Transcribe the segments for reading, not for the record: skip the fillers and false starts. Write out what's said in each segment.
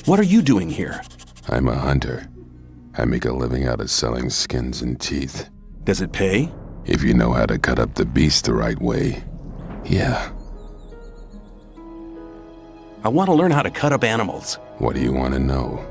What are you doing here? I'm a hunter. I make a living out of selling skins and teeth. Does it pay? If you know how to cut up the beast the right way, yeah. I want to learn how to cut up animals. What do you want to know?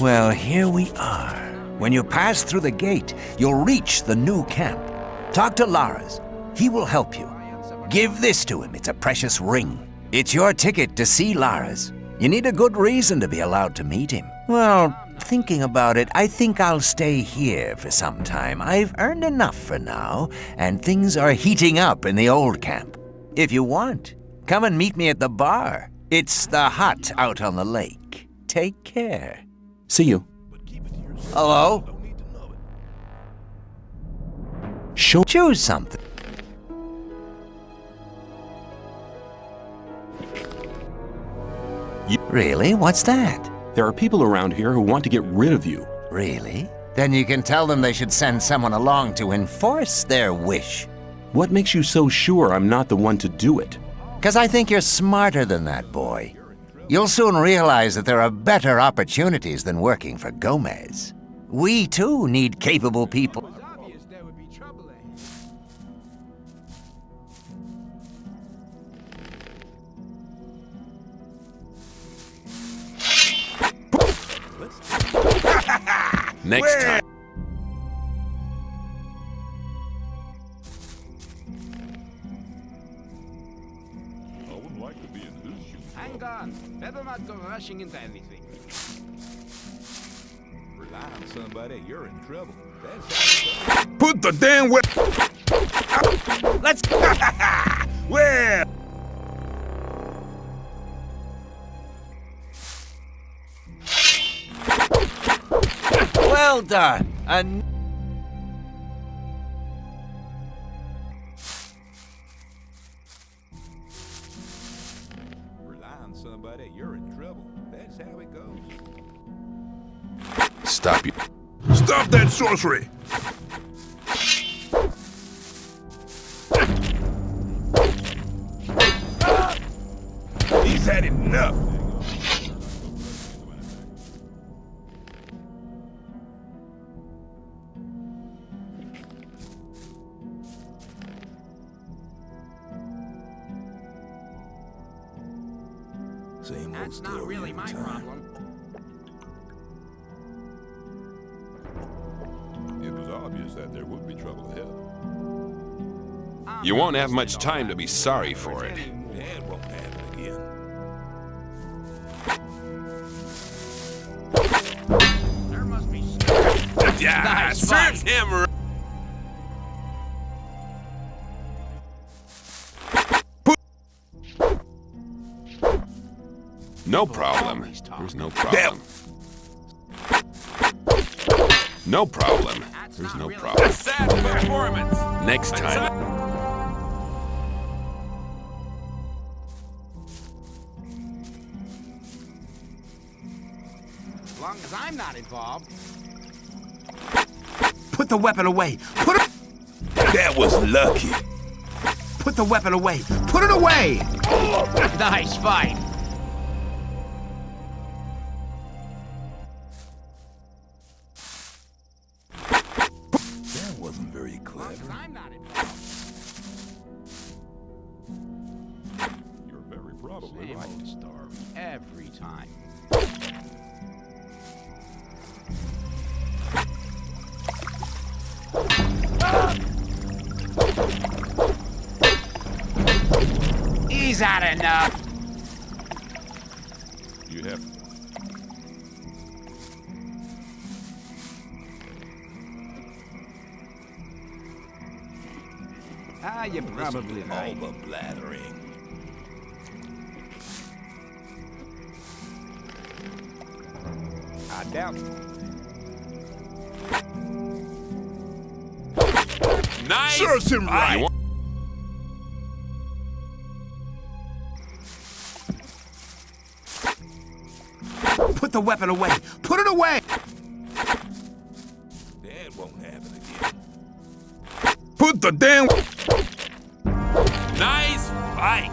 Well, here we are. When you pass through the gate, you'll reach the new camp. Talk to Lara's. He will help you. Give this to him. It's a precious ring. It's your ticket to see Lara's. You need a good reason to be allowed to meet him. Well, thinking about it, I think I'll stay here for some time. I've earned enough for now, and things are heating up in the old camp. If you want, come and meet me at the bar. It's the hut out on the lake. Take care. See you. Hello? Choose something. Really? What's that? There are people around here who want to get rid of you. Really? Then you can tell them they should send someone along to enforce their wish. What makes you so sure I'm not the one to do it? 'Cause I think you're smarter than that, boy. You'll soon realize that there are better opportunities than working for Gomez. We, too, need capable people. Next time. I wouldn't like to be in his shoes. Hang on. Better not go rushing into anything. Rely on somebody, you're in trouble. That's how it Put the damn way. Let's... Well. Well done. And rely on somebody, you're in trouble. That's how it goes. Stop you. Stop that sorcery. He's had enough. Same old That's not story really every my time. problem. It was obvious that there would be trouble ahead. You won't have much time to be sorry for it. That won't happen again. There must be. Yeah, Nice serve fight. him right. No problem. There's no problem. No problem. There's no problem. Sad performance. Next time. As long as I'm not involved. put the weapon away. Put it... That was lucky. Put the weapon away. Put it away! Nice fight. That wasn't very As long as clever. I'm not involved. You're very probably Same right. old story. Every time. He's had enough. You have Ah, you're probably all right. the blathering. I doubt. Nice. Serves him right. You want- Put the weapon away. Put it away! That won't happen again. Put the damn. Nice fight.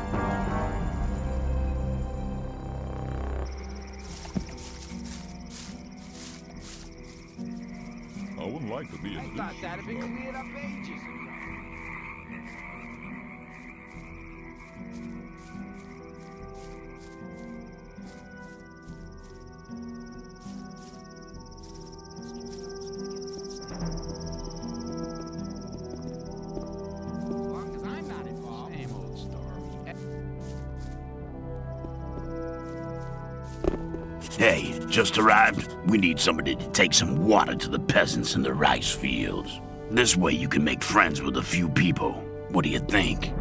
I wouldn't like to be I in thought his that'd shoes. been though. cleared up ages ago. As long as I'm not involved. Same old story. Hey, just arrived. We need somebody to take some water to the peasants in the rice fields. This way you can make friends with a few people. What do you think?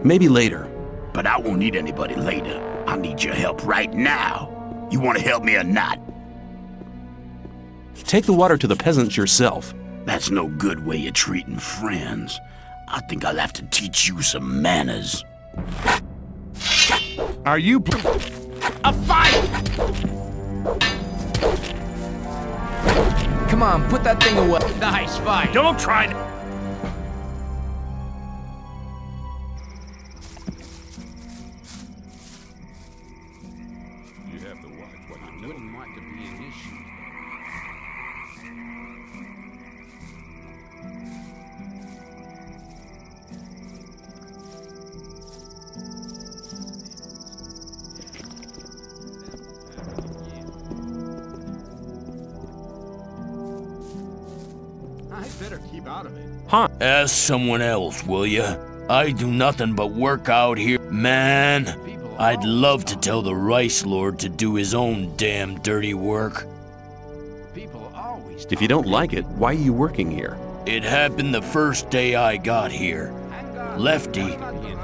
Maybe later. But I won't need anybody later. I need your help right now. You want to help me or not? Take the water to the peasants yourself. That's no good way of treating friends. I think I'll have to teach you some manners. Are you? A fight! Come on, put that thing away. Nice fight. Don't try to... keep out of it. Huh? Ask someone else, will ya? I do nothing but work out here. Man, I'd love to tell the Rice Lord to do his own damn dirty work. People always If you don't like it, why are you working here? It happened the first day I got here. Lefty,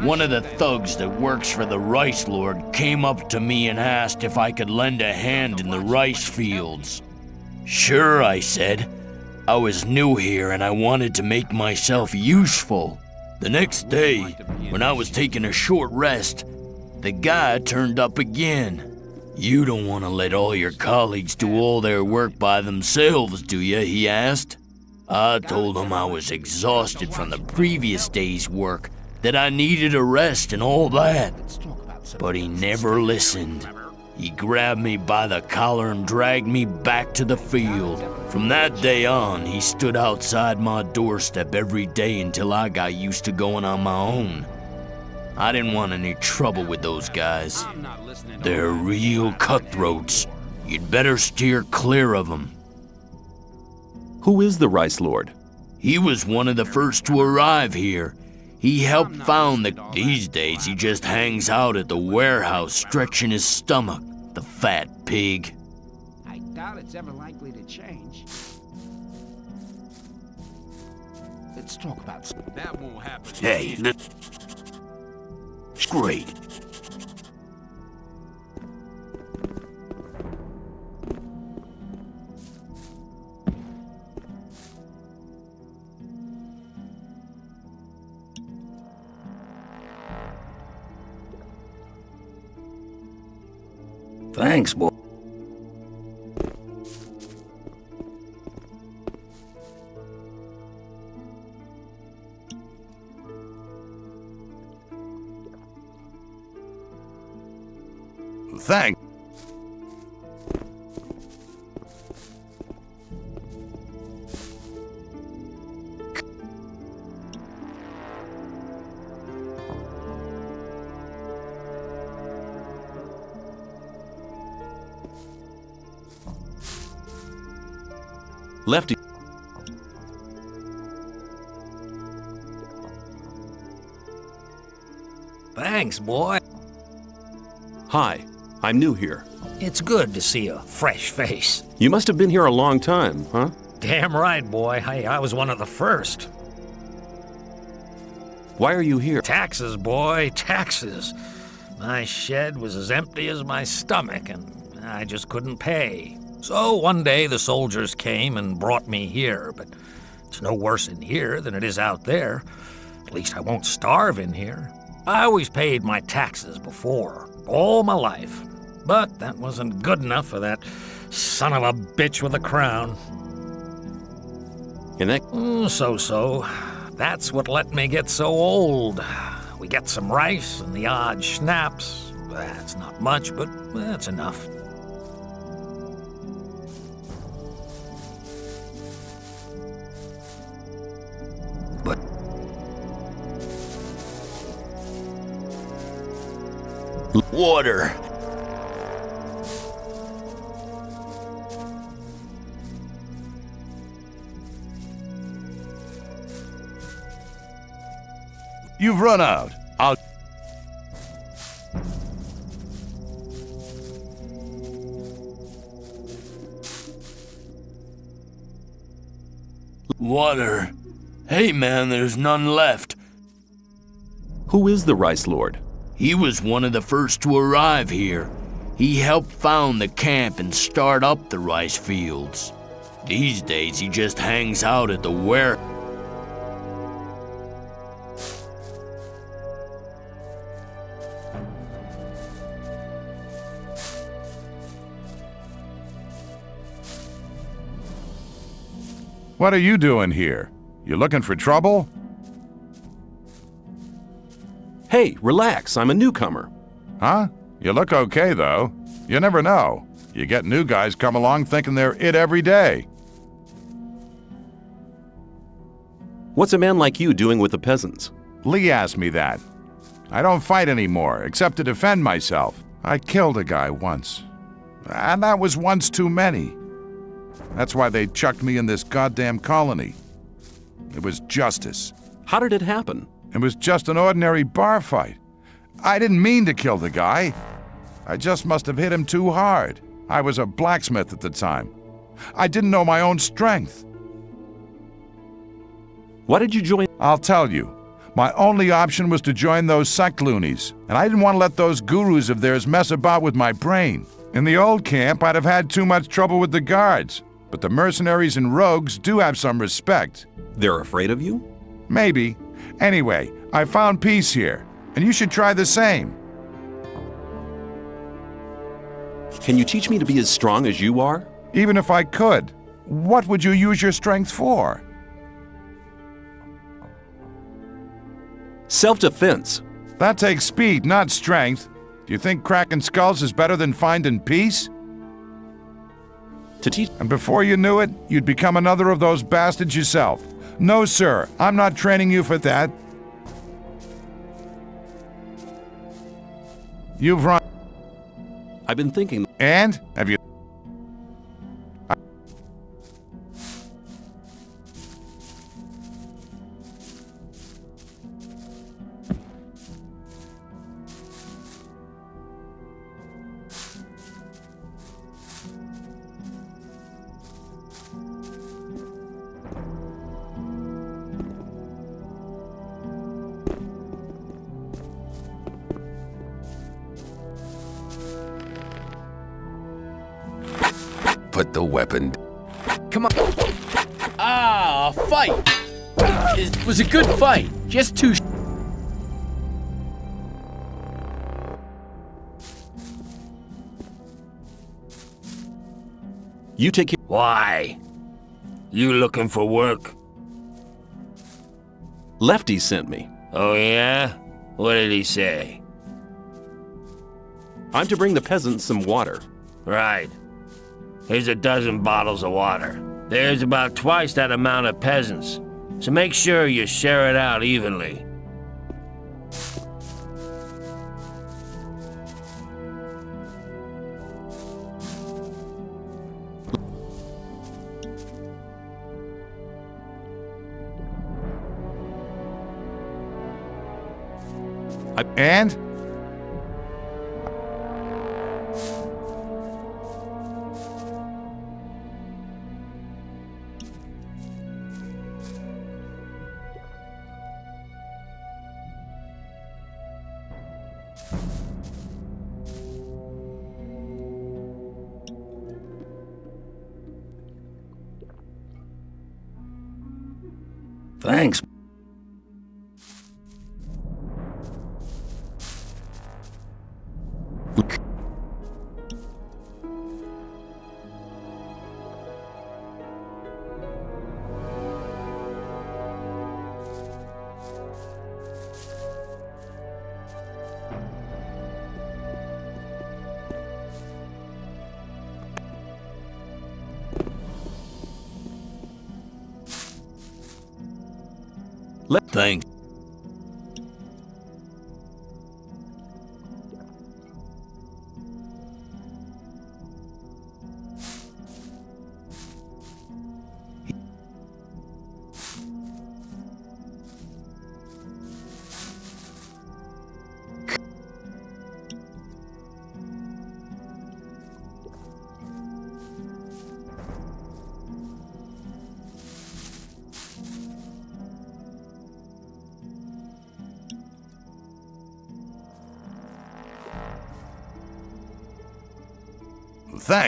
one of the thugs that works for the Rice Lord, came up to me and asked if I could lend a hand in the rice fields. Sure, I said. I was new here and I wanted to make myself useful. The next day, when I was taking a short rest, the guy turned up again. You don't want to let all your colleagues do all their work by themselves, do you? He asked. I told him I was exhausted from the previous day's work, that I needed a rest and all that. But he never listened. He grabbed me by the collar and dragged me back to the field. From that day on, he stood outside my doorstep every day until I got used to going on my own. I didn't want any trouble with those guys. I'm not listening to They're real cutthroats. You'd better steer clear of them. Who is the Rice Lord? He was one of the first to arrive here. He helped found these days he just hangs out at the warehouse stretching his stomach, the fat pig. I doubt it's ever likely to change. Let's talk about that. Won't happen. Hey, it's great. Thanks, boy. Thanks. Lefty. Thanks, boy. Hi, I'm new here. It's good to see a fresh face. You must have been here a long time, huh? Damn right, boy. I was one of the first. Why are you here? Taxes, boy, taxes. My shed was as empty as my stomach, and I just couldn't pay. So one day the soldiers came and brought me here, but it's no worse in here than it is out there. At least I won't starve in here. I always paid my taxes before, all my life. But that wasn't good enough for that son of a bitch with a crown. And that So. That's what let me get so old. We get some rice and the odd schnapps. That's not much, but that's enough. But water. You've run out. I'll... Water. Hey, man, there's none left. Who is the Rice Lord? He was one of the first to arrive here. He helped found the camp and start up the rice fields. These days, he just hangs out at the warehouse. What are you doing here? You looking for trouble? Hey, relax, I'm a newcomer. Huh? You look okay, though. You never know. You get new guys come along thinking they're it every day. What's a man like you doing with the peasants? Lee asked me that. I don't fight anymore, except to defend myself. I killed a guy once. And that was once too many. That's why they chucked me in this goddamn colony. It was justice. How did it happen? It was just an ordinary bar fight. I didn't mean to kill the guy. I just must have hit him too hard. I was a blacksmith at the time. I didn't know my own strength. Why did you join? I'll tell you. My only option was to join those sect loonies, and I didn't want to let those gurus of theirs mess about with my brain. In the old camp, I'd have had too much trouble with the guards, but the mercenaries and rogues do have some respect. They're afraid of you? Maybe. Anyway, I found peace here, and you should try the same. Can you teach me to be as strong as you are? Even if I could, what would you use your strength for? Self-defense. That takes speed, not strength. Do you think cracking skulls is better than finding peace? To teach. And before you knew it, you'd become another of those bastards yourself. No, sir, I'm not training you for that. You've run. I've been thinking. And? Have you? Put the weapon. Come on. Ah, a fight! It was a good fight. Just too. You take care. Why? You looking for work? Lefty sent me. Oh, yeah? What did he say? I'm to bring the peasants some water. Right. Here's a dozen bottles of water. There's about twice that amount of peasants, so make sure you share it out evenly. And? Thanks. Thanks. Thanks.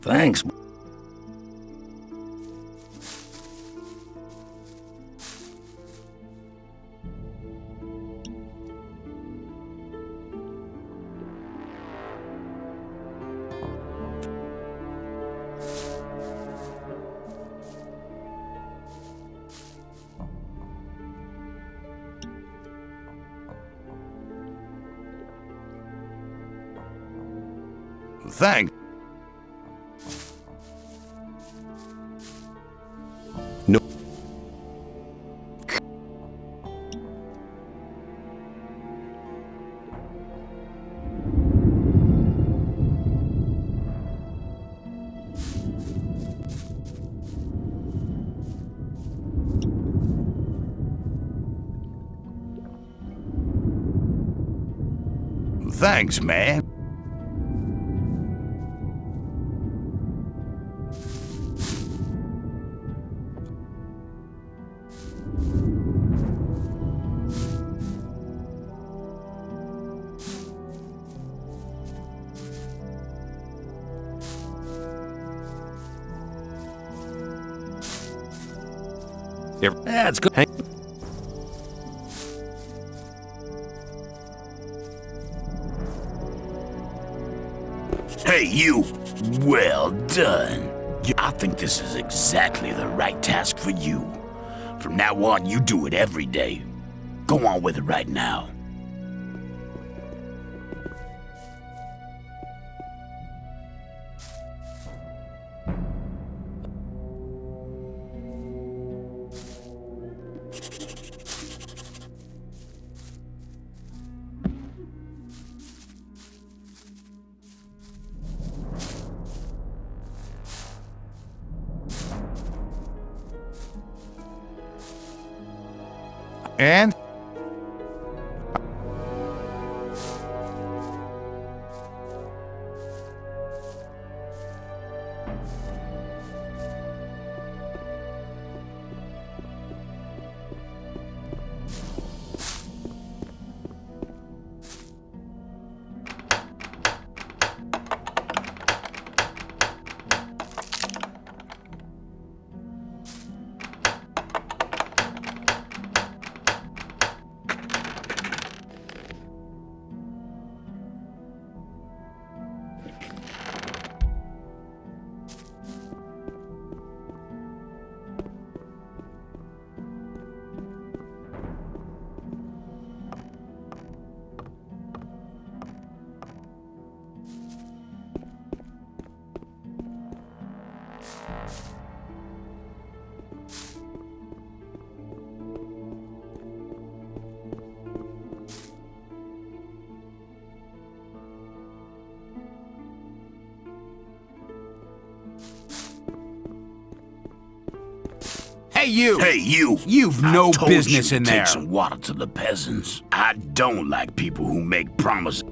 Thanks. Thanks. No. thanks, man. That's good. Hey. Hey, you! Well done. I think this is exactly the right task for you. From now on, you do it every day. Go on with it right now. And? Hey, you! Hey, you! You've I no told business you in to there. Take some water to the peasants. I don't like people who make promises.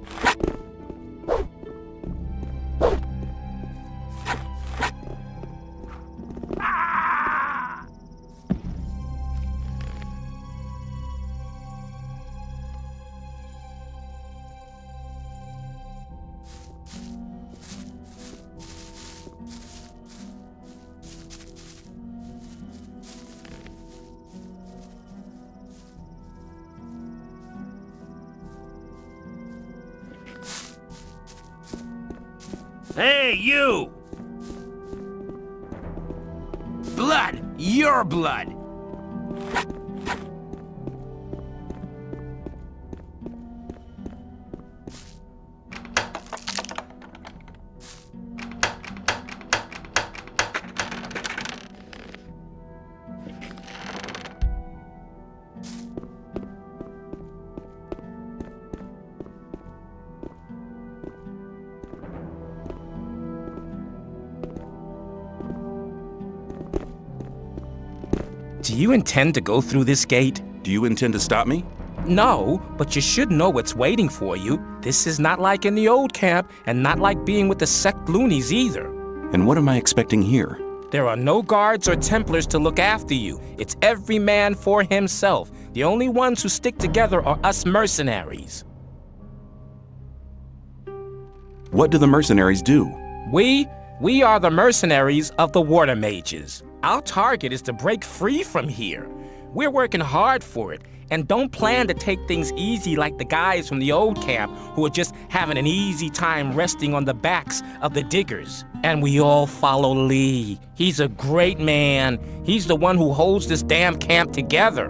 Hey, you! Blood! Your blood! Do you intend to go through this gate? Do you intend to stop me? No, but you should know what's waiting for you. This is not like in the old camp, and not like being with the sect loonies either. And what am I expecting here? There are no guards or Templars to look after you. It's every man for himself. The only ones who stick together are us mercenaries. What do the mercenaries do? We are the mercenaries of the water mages. Our target is to break free from here. We're working hard for it, and don't plan to take things easy like the guys from the old camp who are just having an easy time resting on the backs of the diggers. And we all follow Lee. He's a great man. He's the one who holds this damn camp together.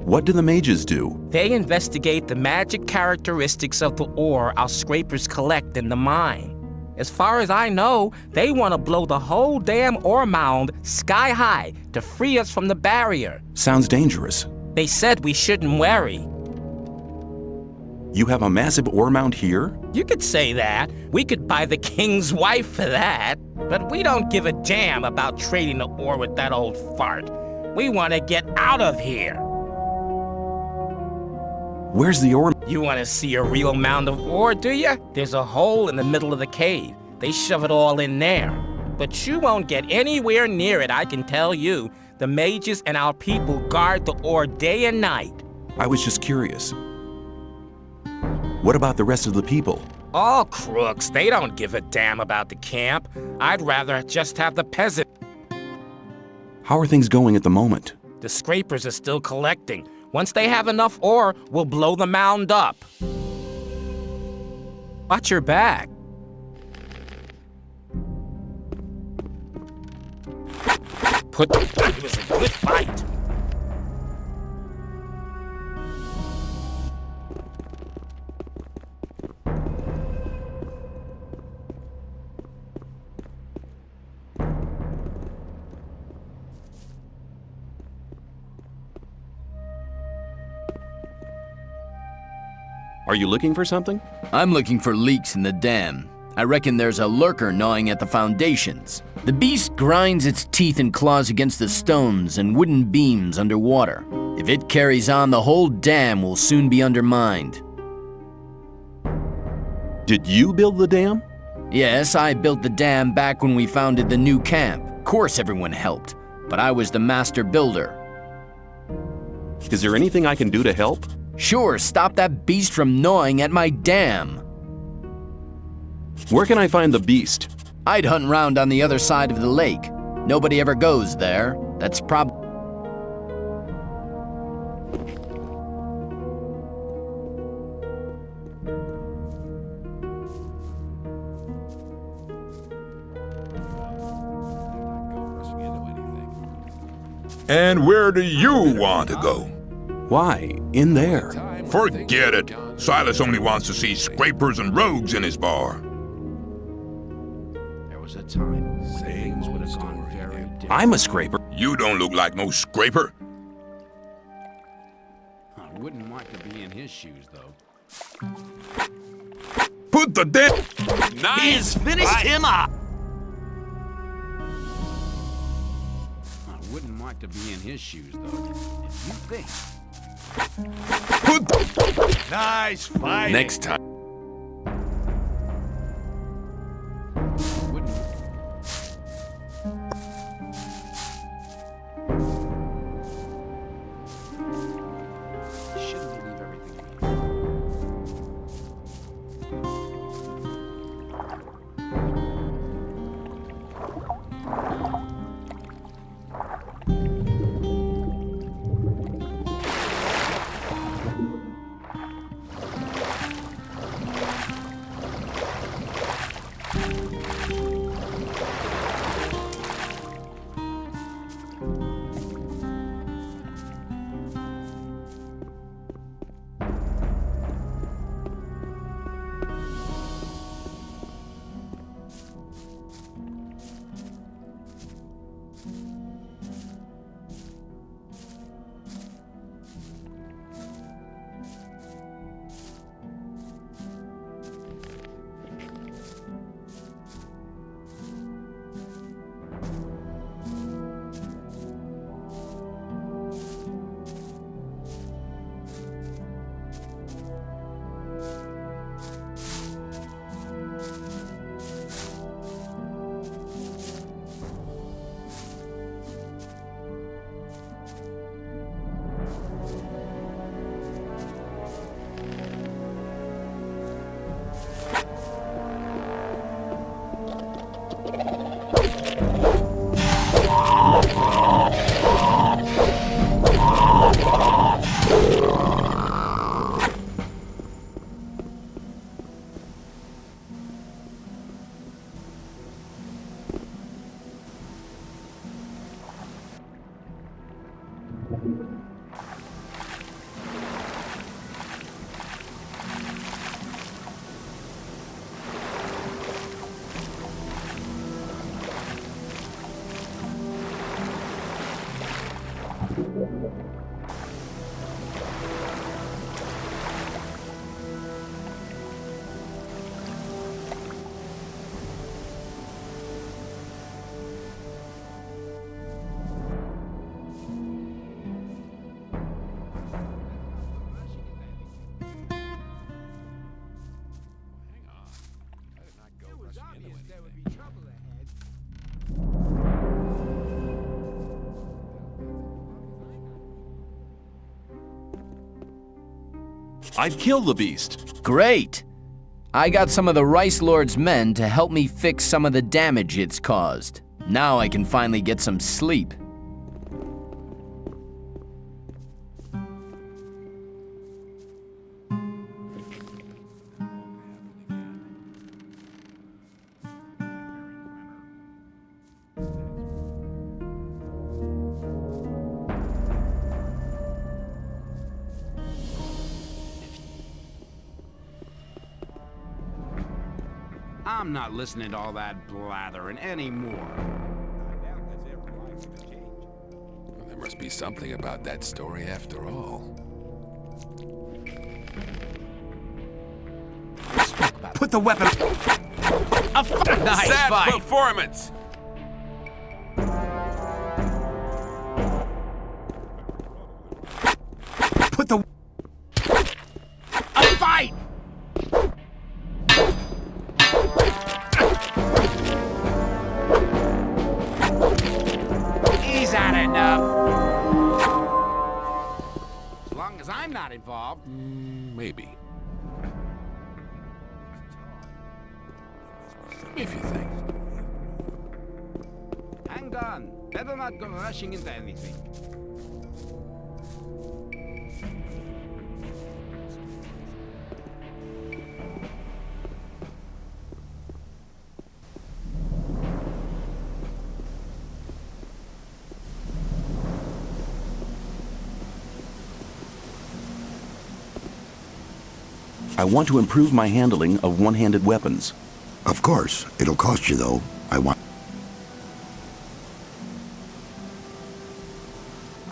What do the mages do? They investigate the magic characteristics of the ore our scrapers collect in the mine. As far as I know, they want to blow the whole damn ore mound sky high to free us from the barrier. Sounds dangerous. They said we shouldn't worry. You have a massive ore mound here? You could say that. We could buy the king's wife for that. But we don't give a damn about trading the ore with that old fart. We want to get out of here. Where's the ore? You want to see a real mound of ore, do you? There's a hole in the middle of the cave. They shove it all in there. But you won't get anywhere near it, I can tell you. The mages and our people guard the ore day and night. I was just curious. What about the rest of the people? All crooks. They don't give a damn about the camp. I'd rather just have the peasant. How are things going at the moment? The scrapers are still collecting. Once they have enough ore, we'll blow the mound up. Watch your back. It was a good fight. Are you looking for something? I'm looking for leaks in the dam. I reckon there's a lurker gnawing at the foundations. The beast grinds its teeth and claws against the stones and wooden beams underwater. If it carries on, the whole dam will soon be undermined. Did you build the dam? Yes, I built the dam back when we founded the new camp. Of course everyone helped, but I was the master builder. Is there anything I can do to help? Sure, stop that beast from gnawing at my dam. Where can I find the beast? I'd hunt round on the other side of the lake. Nobody ever goes there. That's And where do you want to go? Why, in there. Forget it. Silas only wants to see scrapers and rogues in his bar. There was a time things would have gone very different. I'm a scraper. You don't look like no scraper. I wouldn't like to be in his shoes, though. Put the damn... He has finished him off. I wouldn't like to be in his shoes, though. If you think... Put the... Nice fight. Next time. Wouldn't... Shouldn't leave everything behind. I'd kill the beast. Great! I got some of the Rice Lord's men to help me fix some of the damage it's caused. Now I can finally get some sleep. I'm not listening to all that blathering anymore. There must be something about that story after all. Put the weapon... Nice Sad fight! performance! Put the... A fight! He's had enough. As long as I'm not involved. Maybe. If you think. Hang on. Better not go rushing into anything. I want to improve my handling of one-handed weapons. Of course. It'll cost you, though. I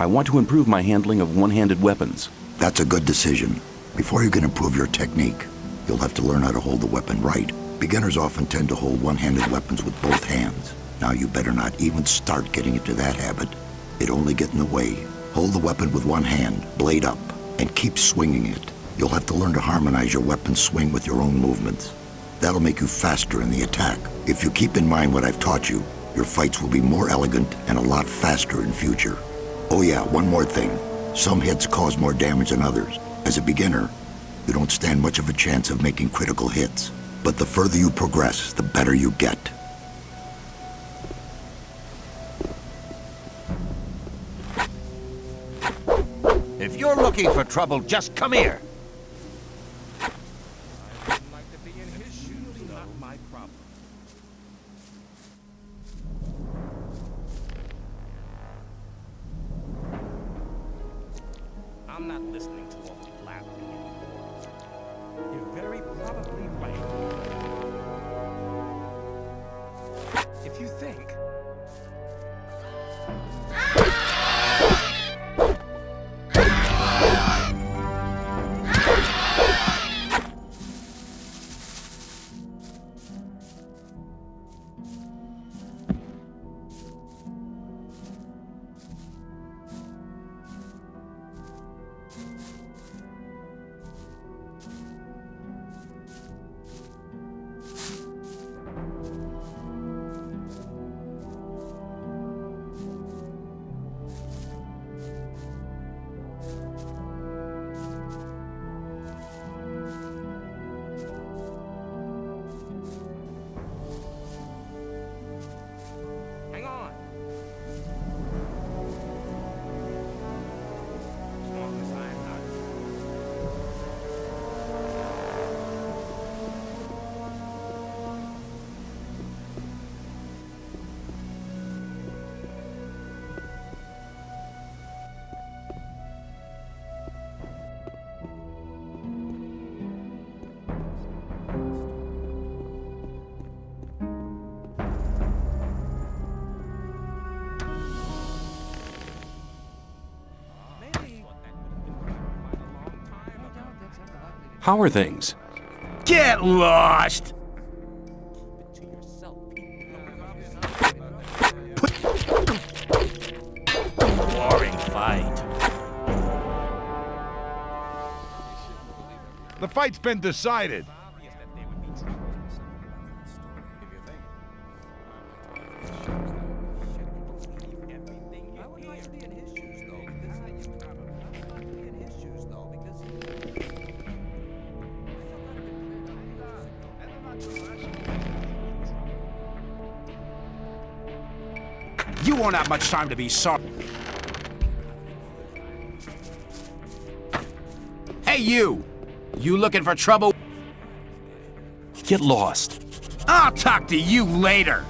want to improve my handling of one-handed weapons. That's a good decision. Before you can improve your technique, you'll have to learn how to hold the weapon right. Beginners often tend to hold one-handed weapons with both hands. Now you better not even start getting into that habit. It'll only get in the way. Hold the weapon with one hand, blade up, and keep swinging it. You'll have to learn to harmonize your weapon swing with your own movements. That'll make you faster in the attack. If you keep in mind what I've taught you, your fights will be more elegant and a lot faster in future. Oh yeah, one more thing. Some hits cause more damage than others. As a beginner, you don't stand much of a chance of making critical hits. But the further you progress, the better you get. If you're looking for trouble, just come here. I'm not listening to all the blabbering anymore. You're very probably right. If you think... Hang on. As long as I'm not... How are things? Get lost! Boring fight. The fight's been decided. You won't have much time to be sorry. Hey, you! You looking for trouble? Get lost. I'll talk to you later!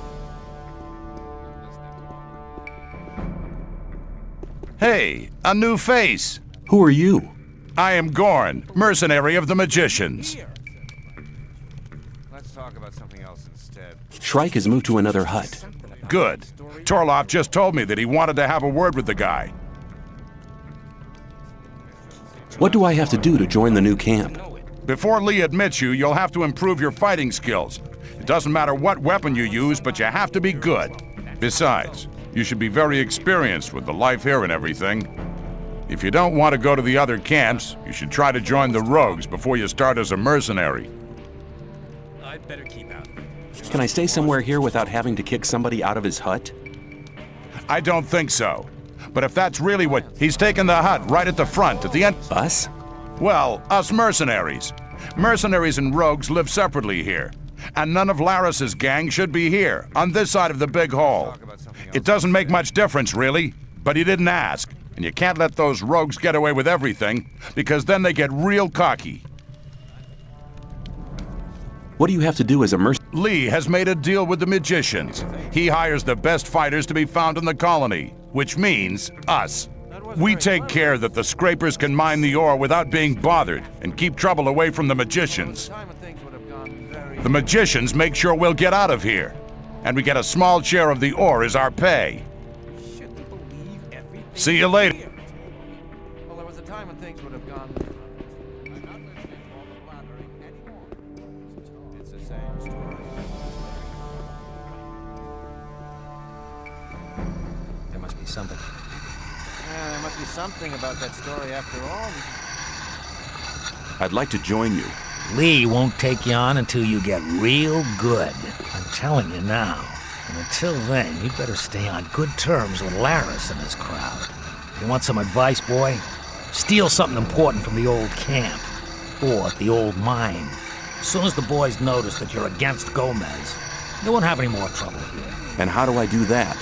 Hey, a new face. Who are you? I am Gorn, mercenary of the magicians. Let's talk about something else instead. Shrike has moved to another hut. Good. Torloff just told me that he wanted to have a word with the guy. What do I have to do to join the new camp? Before Lee admits you, you'll have to improve your fighting skills. It doesn't matter what weapon you use, but you have to be good. Besides, you should be very experienced with the life here and everything. If you don't want to go to the other camps, you should try to join the rogues before you start as a mercenary. I'd better keep out. Can I stay somewhere here without having to kick somebody out of his hut? I don't think so. But if that's really what... He's taken the hut right at the front, at the end... Us? Well, us mercenaries. Mercenaries and rogues live separately here. And none of Laris's gang should be here, on this side of the big hall. It doesn't make much difference, really, but he didn't ask. And you can't let those rogues get away with everything, because then they get real cocky. What do you have to do as a mercenary? Lee has made a deal with the magicians. He hires the best fighters to be found in the colony, which means us. We take care that the scrapers can mine the ore without being bothered and keep trouble away from the magicians. The magicians make sure we'll get out of here, and we get a small share of the ore as our pay. See you later. Well, there was a time when things would have gone... I'm not listening to all the blathering anymore. It's the same story. There must be something. Yeah, there must be something about that story after all. I'd like to join you. Lee won't take you on until you get real good. I'm telling you now. And until then, you'd better stay on good terms with Laris and his crowd. You want some advice, boy? Steal something important from the old camp. Or the old mine. As soon as the boys notice that you're against Gomez, you won't have any more trouble here. And how do I do that?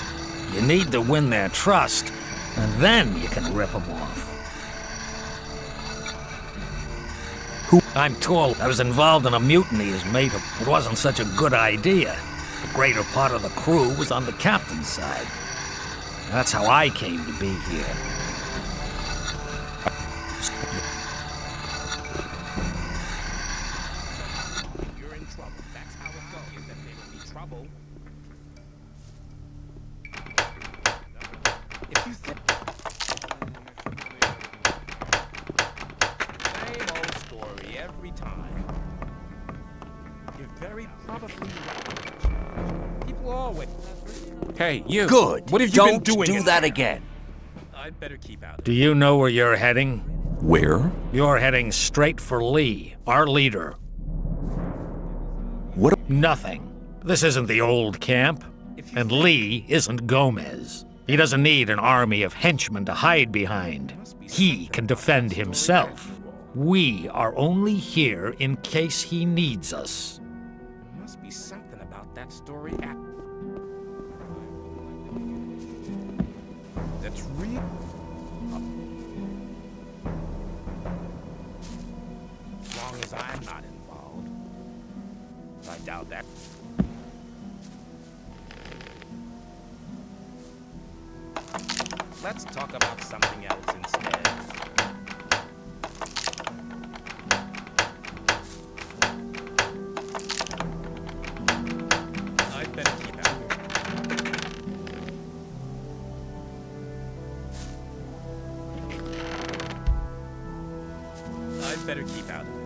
You need to win their trust, and then you can rip them off. Who? I'm told I was involved in a mutiny as mate of... It wasn't such a good idea. The greater part of the crew was on the captain's side. That's how I came to be here. You're in trouble. That's how it goes. That there will be trouble. If you think... Same old story every time. You're very probably right. People always... Hey, you. Good. What have you Don't been doing? do that again. I'd better keep out. Do you know where you're heading? Where? You're heading straight for Lee, our leader. What? Nothing. This isn't the old camp. And Lee isn't Gomez. He doesn't need an army of henchmen to hide behind. He can defend himself. We are only here in case he needs us. There must be something about that story. That's real. As long as I'm not involved. I doubt that. Let's talk about something else instead. I'd better keep out. I'd better keep out of it.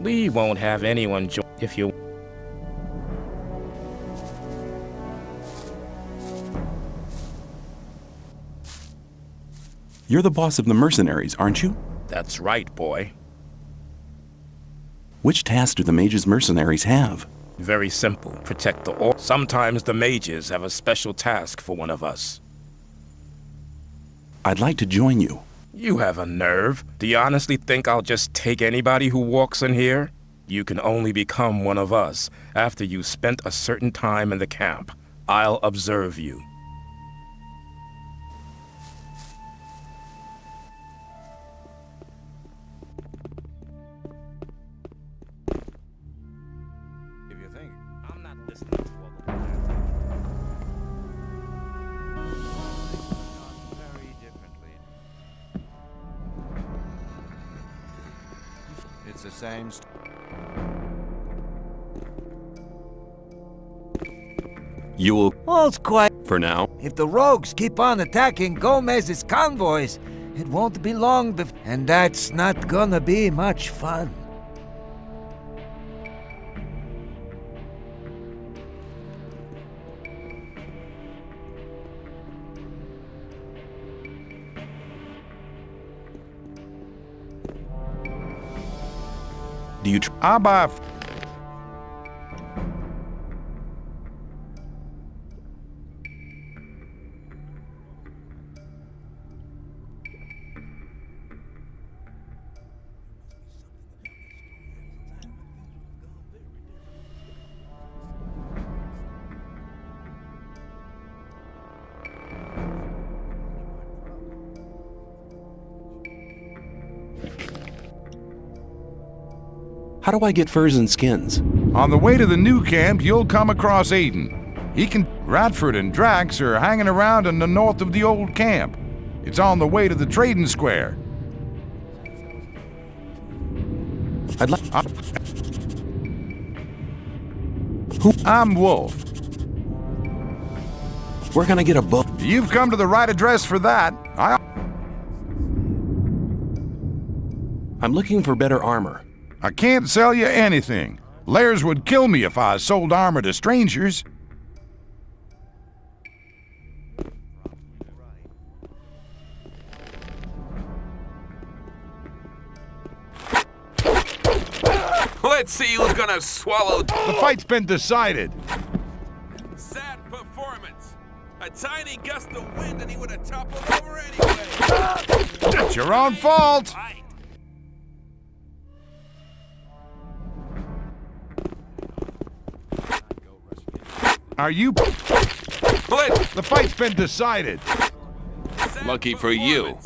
Lee won't have anyone join if you... You're the boss of the mercenaries, aren't you? That's right, boy. Which task do the mage's mercenaries have? Very simple. Protect the ore. Sometimes the mages have a special task for one of us. I'd like to join you. You have a nerve. Do you honestly think I'll just take anybody who walks in here? You can only become one of us after you've spent a certain time in the camp. I'll observe you. If you think. I'm not listening to all the Very differently. It's the same. You will, All's quiet. for now. If the rogues keep on attacking Gomez's convoys, it won't be long before. And that's not gonna be much fun. Do you I'll buy a How do I get furs and skins? On the way to the new camp, you'll come across Aiden. Radford and Drax are hanging around in the north of the old camp. It's on the way to the trading square. I'd like. I'm Wolf. Where can I get a book? You've come to the right address for that. I'm looking for better armor. I can't sell you anything. Lairs would kill me if I sold armor to strangers. Let's see who's gonna swallow. The fight's been decided. Sad performance. A tiny gust of wind and he would have toppled over anyway. It's your own fault. Are you? The fight's been decided. Lucky for you.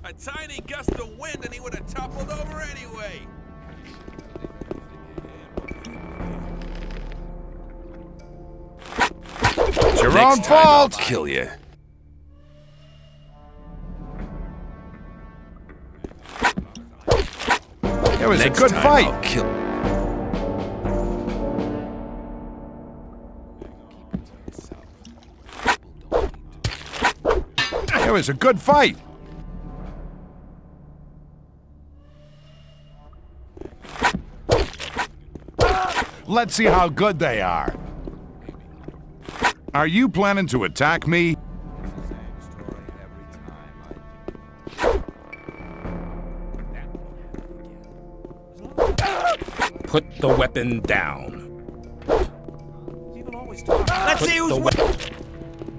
A tiny gust of wind and he would have toppled over anyway. It's your Next own time I'll fault. kill you. It was Next a good time fight. I'll kill. It was a good fight. Let's see how good they are. Are you planning to attack me? Put the weapon down. Let's see who's weapon.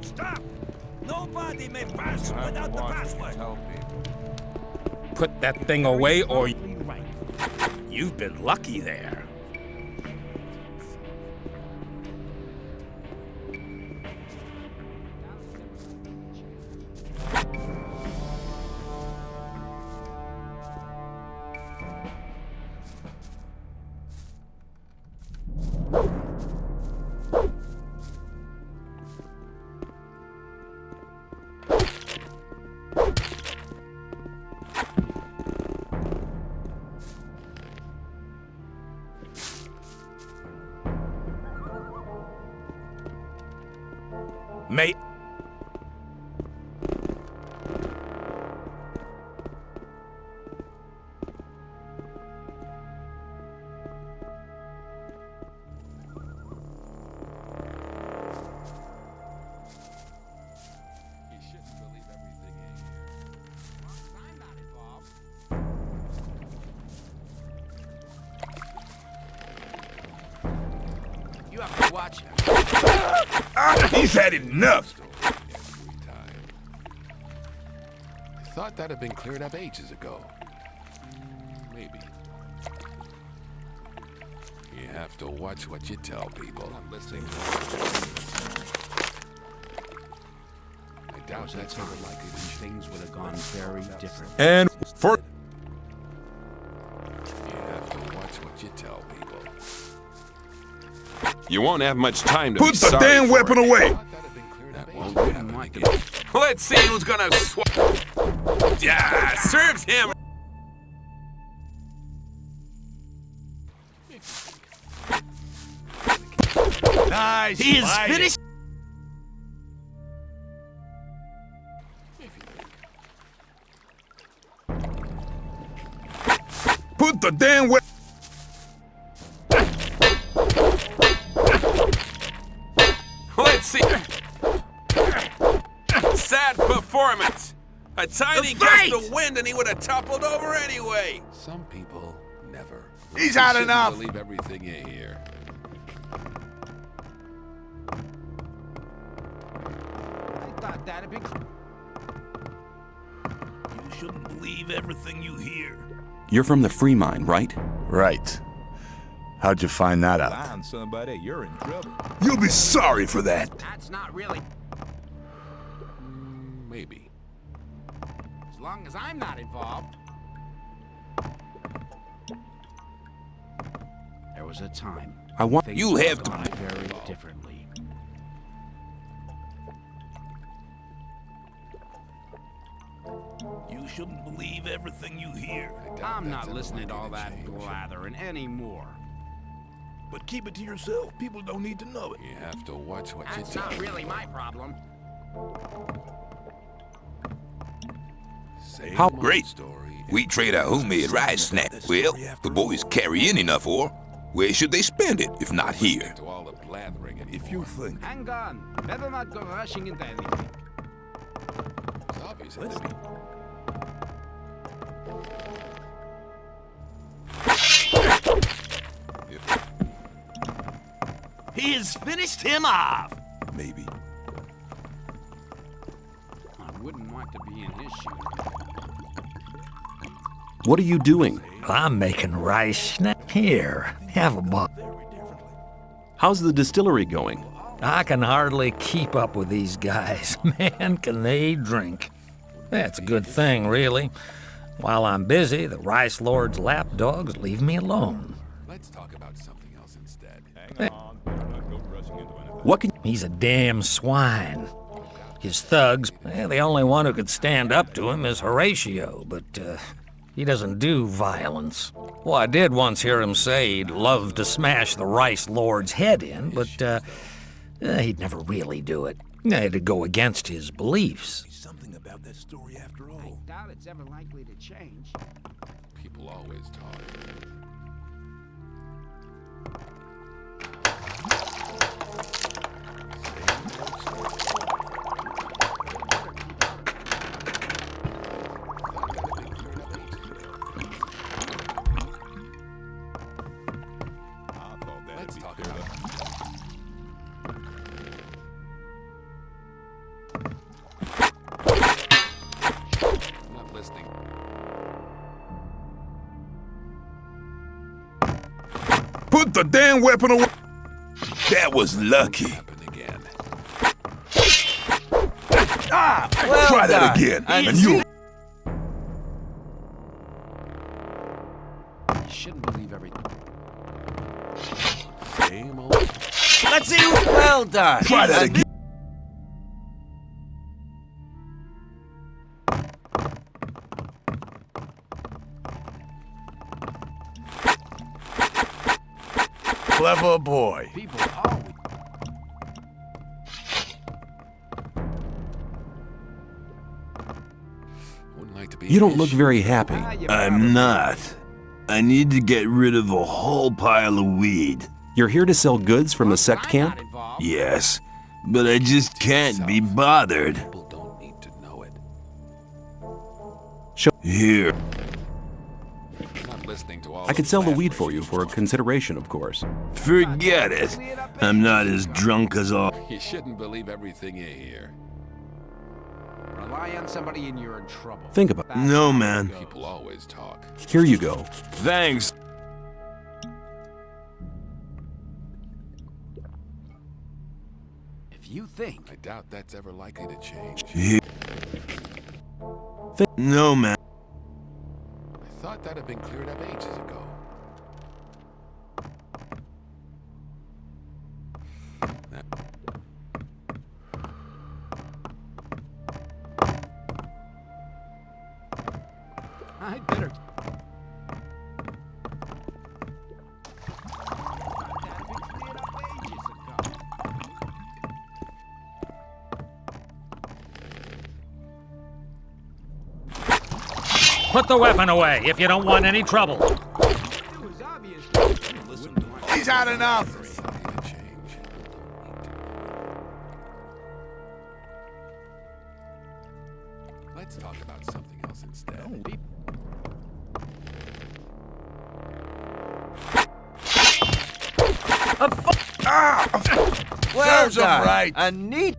Stop! Nobody may pass without the password. Put that thing away or you've been lucky there. Mate. You have to watch him. He's had enough. I thought that had been cleared up ages ago. Maybe. You have to watch what you tell people. I doubt that's ever likely to change. Things would have gone very different. And for You have to watch what you tell people. You won't have much time to put be the sorry damn for weapon it. away. That won't happen again. Let's see who's gonna Yeah, serves him. Nice. He is finished. Put the damn weapon. Let's see. Sad performance. A tiny gust of wind and he would have toppled over anyway. Some people never. He's You had shouldn't enough. Believe everything you hear. I thought that'd be. You shouldn't believe everything you hear. You're from the Free Mine, right? Right. How'd you find that out? Find somebody, you're in trouble. You'll be sorry for that. That's not really. Maybe. As long as I'm not involved. There was a time. I want. Things You'll would have to- gone very differently. You shouldn't believe everything you hear. I'm not listening to all that blathering anymore. But keep it to yourself. People don't need to know it. You have to watch what That's you tell. not really my problem. Same How old great. story. We trade our homemade rice snack. Well, the boys carry in enough ore. Where should they spend it if not here? To all the blathering and If you think. Hang on. Better not go rushing into anything. it's obvious to me. He has finished him off. Maybe. I wouldn't want to be in his shoes. What are you doing? I'm making rice snack. Here, have a bun. How's the distillery going? I can hardly keep up with these guys. Man, can they drink. That's a good thing, really. While I'm busy, the Rice Lord's lapdogs leave me alone. Let's talk about something else instead. What can He's a damn swine. His thugs, the only one who could stand up to him is Horatio, but he doesn't do violence. Well, I did once hear him say he'd love to smash the Rice Lord's head in, but he'd never really do it. It'd go against his beliefs. Something about that story after all. I doubt it's ever likely to change. People always talk. Let's talk about it. I'm not listening. Put the damn weapon away. That was lucky. Happen again. Try that again. And you. You shouldn't believe everything. Same old. Let's see. Well done. Try that again. Clever boy. People always. Wouldn't like to be. You don't look very happy. I'm not. I need to get rid of a whole pile of weed. You're here to sell goods from the sect camp? Yes, but I just can't be bothered. People don't need to know it. Here. I'm not listening to all. I could sell the weed for you for a consideration, of course. Forget it. I'm not as drunk as all. You shouldn't believe everything you hear. Rely on somebody and you're in trouble. Think about it. No, man. People always talk. Here you go. Thanks. you think. I doubt that's ever likely to change. No, man. I thought that had been cleared up ages ago. I'd better. Put the weapon away if you don't want any trouble. He's had enough. Let's talk about something else instead. Well Serves 'em done. right. A neat.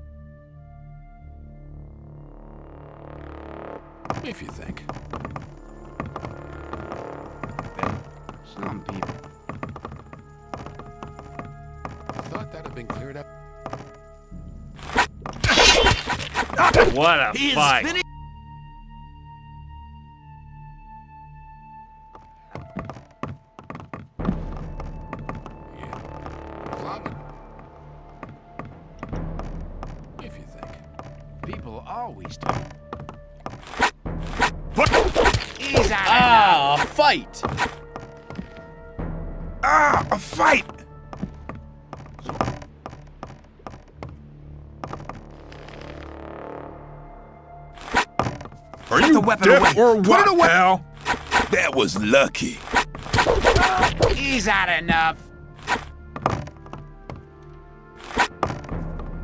If you think. Some people. I thought that had been cleared up. What a He is fight. finished. If you think. People always do. He's out. Ah, a fight! Ah, a fight. Are Put you the weapon deaf away. or Put what, it away. pal? That was lucky. He's had enough.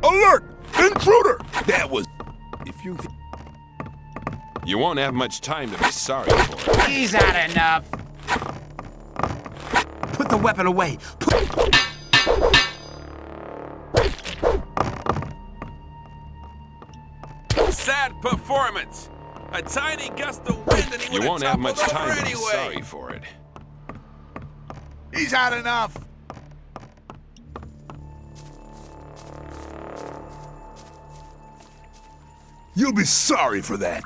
Alert! Intruder! That was... If you... You won't have much time to be sorry for it. He's had enough. Put the weapon away. Sad performance. A tiny gust of wind and he You would won't have much toppled time over to be anyway. sorry for it. He's had enough. You'll be sorry for that.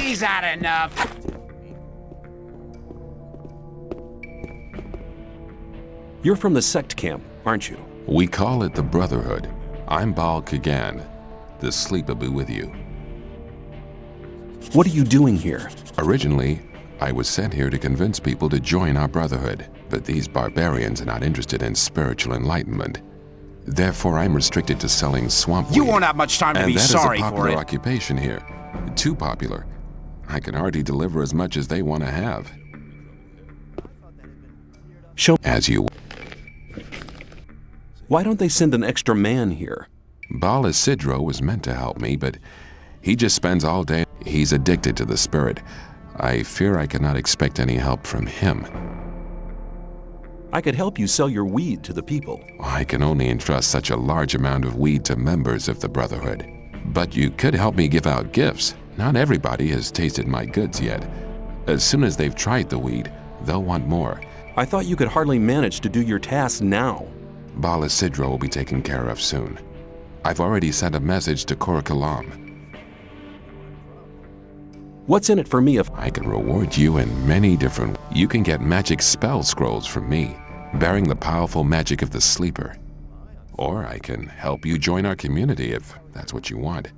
He's had enough. You're from the sect camp, aren't you? We call it the Brotherhood. I'm Baal Kagan. The sleep will be with you. What are you doing here? Originally, I was sent here to convince people to join our Brotherhood, but these barbarians are not interested in spiritual enlightenment. Therefore, I'm restricted to selling swamp weed. You won't have much time to And be that is sorry a for popular it. occupation here. Too popular. I can hardly deliver as much as they want to have. Show. As you... Why don't they send an extra man here? Baal Isidro was meant to help me, but he just spends all day... He's addicted to the spirit. I fear I cannot expect any help from him. I could help you sell your weed to the people. I can only entrust such a large amount of weed to members of the Brotherhood. But you could help me give out gifts. Not everybody has tasted my goods yet. As soon as they've tried the weed, they'll want more. I thought you could hardly manage to do your tasks now. Baal Isidro will be taken care of soon. I've already sent a message to Kor Kalam. What's in it for me if I can reward you in many different... You can get magic spell scrolls from me, bearing the powerful magic of the sleeper. Or I can help you join our community if that's what you want.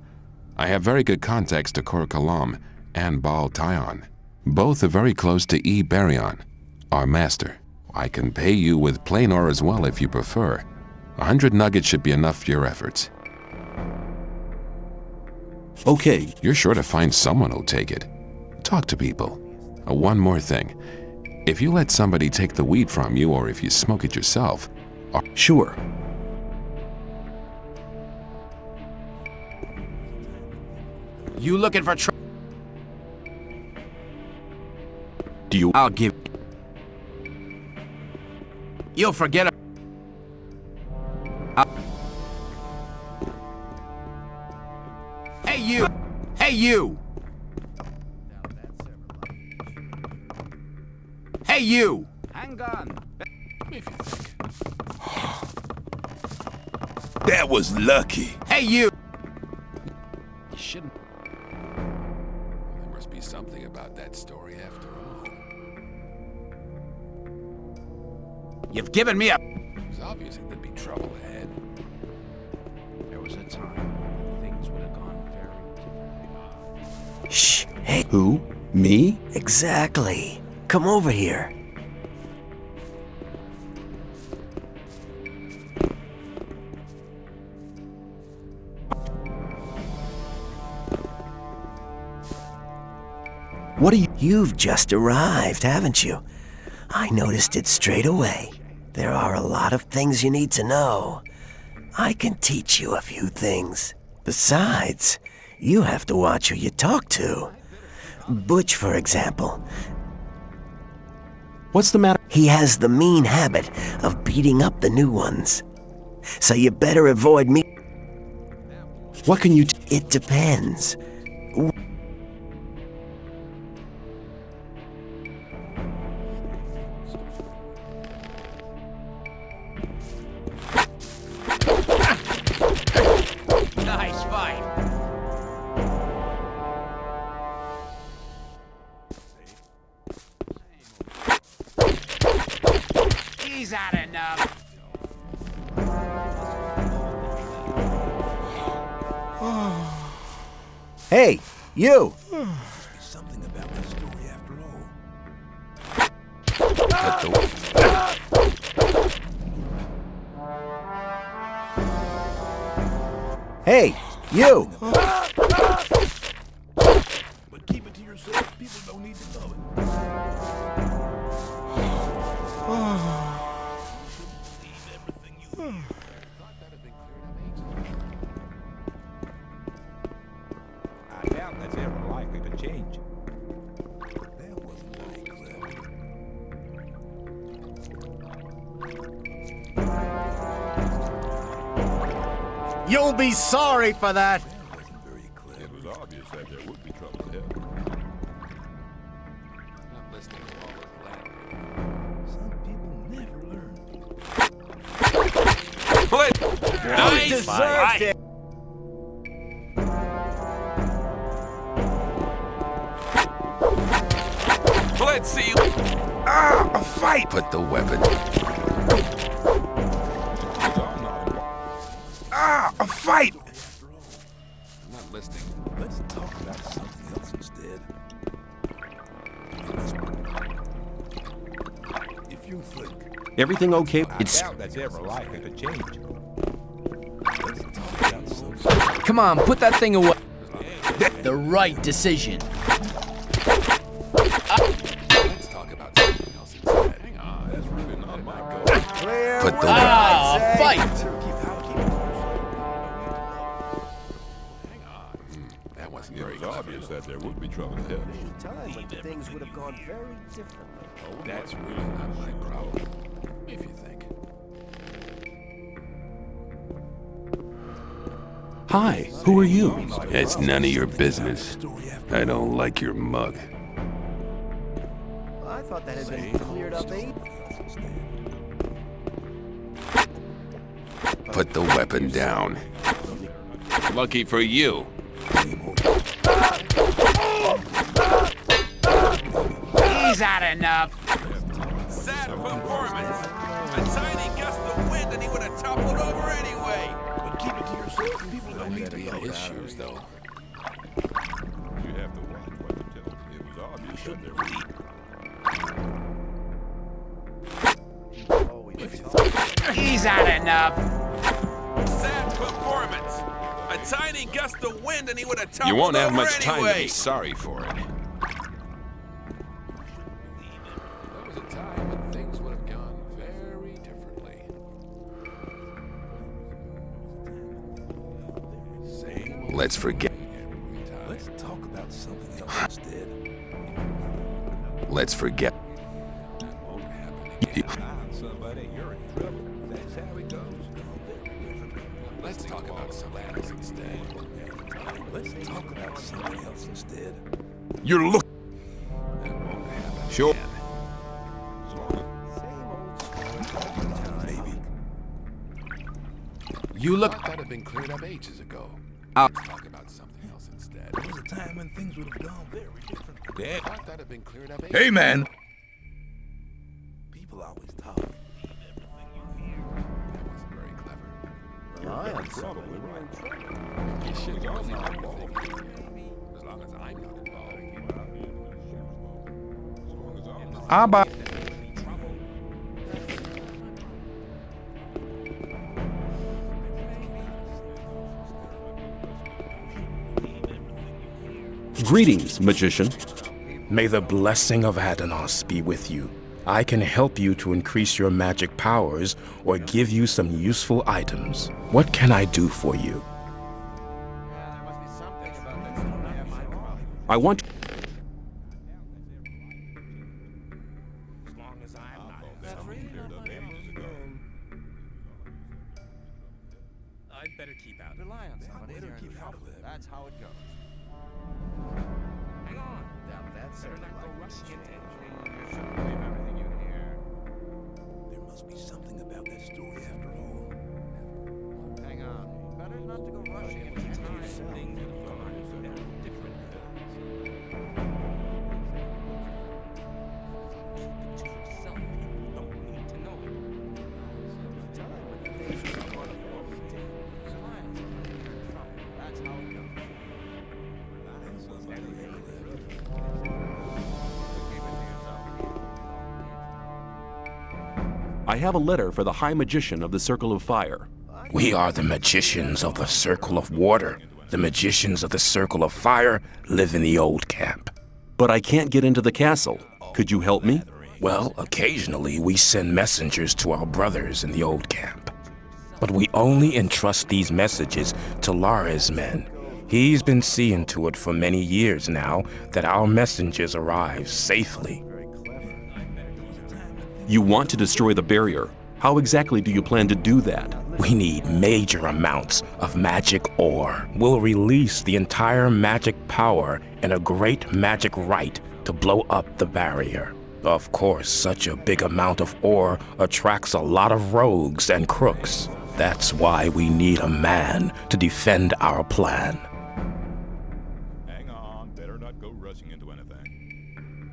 I have very good contacts to Kor Kalam and Baal Tyon. Both are very close to E. Baryon, our master. I can pay you with plain ore as well if you prefer. 100 nuggets should be enough for your efforts. Okay. You're sure to find someone who'll take it. Talk to people. One more thing. If you let somebody take the weed from you or if you smoke it yourself... Sure. You looking for trouble? Do you... I'll give... You'll forget it. Hey, you! Hey, you! Hey, you! Hang on. That was lucky. Hey, you! You shouldn't. There must be something about that story after all. You've given me a... It's obvious that there'd be trouble ahead. There was a time when things would have gone very differently. Shh. Hey. Who? Me? Exactly. Come over here. What are you... You've just arrived, haven't you? I noticed it straight away. There are a lot of things you need to know. I can teach you a few things. Besides, you have to watch who you talk to. Butch, for example. What's the matter? He has the mean habit of beating up the new ones. So you better avoid me. What can you... It depends. Nice fight. He's had enough. Hey, you! Something about that story after all. Hey, you! But keep it to yourself. People don't need to know it. Believe everything you hear. I doubt that's ever likely to change. That wasn't very clever. You'll be sorry for that. That wasn't very clever. It was obvious that there would be trouble ahead. Not listening to all the Some people never learn. Nice fight. it. Let's see. A fight. Put the weapon. A fight. I'm not listening. Let's talk about something else instead. If you think Everything okay? I doubt that's ever likely to change. let's talk about something. Come on, put that thing away. The right decision. Let's talk about something else instead. Hang on, that's really not my goal. Put the weapon. Fight. That wasn't It very was clever. obvious that there would be trouble ahead. Time when things would have gone very differently. That's really not my problem, if you think. Hi, who are you? It's none of your business. I don't like your mug. I thought that had been cleared up, eh? Put the weapon down. Lucky for you. He's had enough. Sad performance. A tiny gust of wind and he would have toppled over anyway. But keep it to yourself. People don't need Need to to be know in his that. shoes, though. You have to watch what you tell them. It was obvious that there would He's had enough. Sad performance. A tiny gust of wind and he would have toppled You won't have over much time to anyway. be sorry for it. There was a time when things would have gone very differently. Let's forget. Let's talk about something else instead. Let's forget. Somebody, you're Let's talk about something else instead. You're look. Sure. You look. That had been cleared up ages ago. Let's talk about something else instead. There was a time when things would have gone very different. Dad, that had been cleared up ages Hey, man. People always talk. That wasn't very clever. Rely on someone. You should go on my wall. As long as I'm not involved. Abba. Greetings, magician. May the blessing of Adanos be with you. I can help you to increase your magic powers or give you some useful items. What can I do for you? I want... I'd better keep out. Rely on somebody. That's how it goes. Hang on. That's Better not go rushing into You shouldn't believe everything you hear. There must be something about that story after all. Hang on. Better not to go rushing into time. Things have gone very different. Keep it to yourself. People don't need to know it. That's how it goes. I have a letter for the High Magician of the Circle of Fire. We are the magicians of the Circle of Water. The magicians of the Circle of Fire live in the old camp. But I can't get into the castle. Could you help me? Well, occasionally we send messengers to our brothers in the old camp. But we only entrust these messages to Lara's men. He's been seeing to it for many years now that our messengers arrive safely. You want to destroy the barrier. How exactly do you plan to do that? We need major amounts of magic ore. We'll release the entire magic power and a great magic rite to blow up the barrier. Of course, such a big amount of ore attracts a lot of rogues and crooks. That's why we need a man to defend our plan. Hang on, better not go rushing into anything.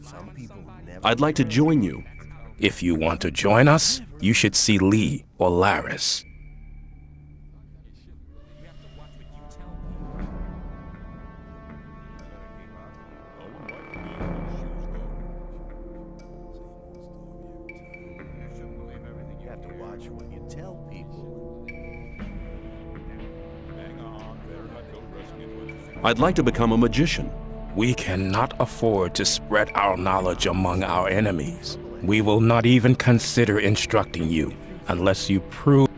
Some people never... I'd like to join you. If you want to join us, you should see Lee or Laris. You have to watch what you tell people. Hang on, better not go rushing into anything. I'd like to become a magician. We cannot afford to spread our knowledge among our enemies. We will not even consider instructing you unless you prove...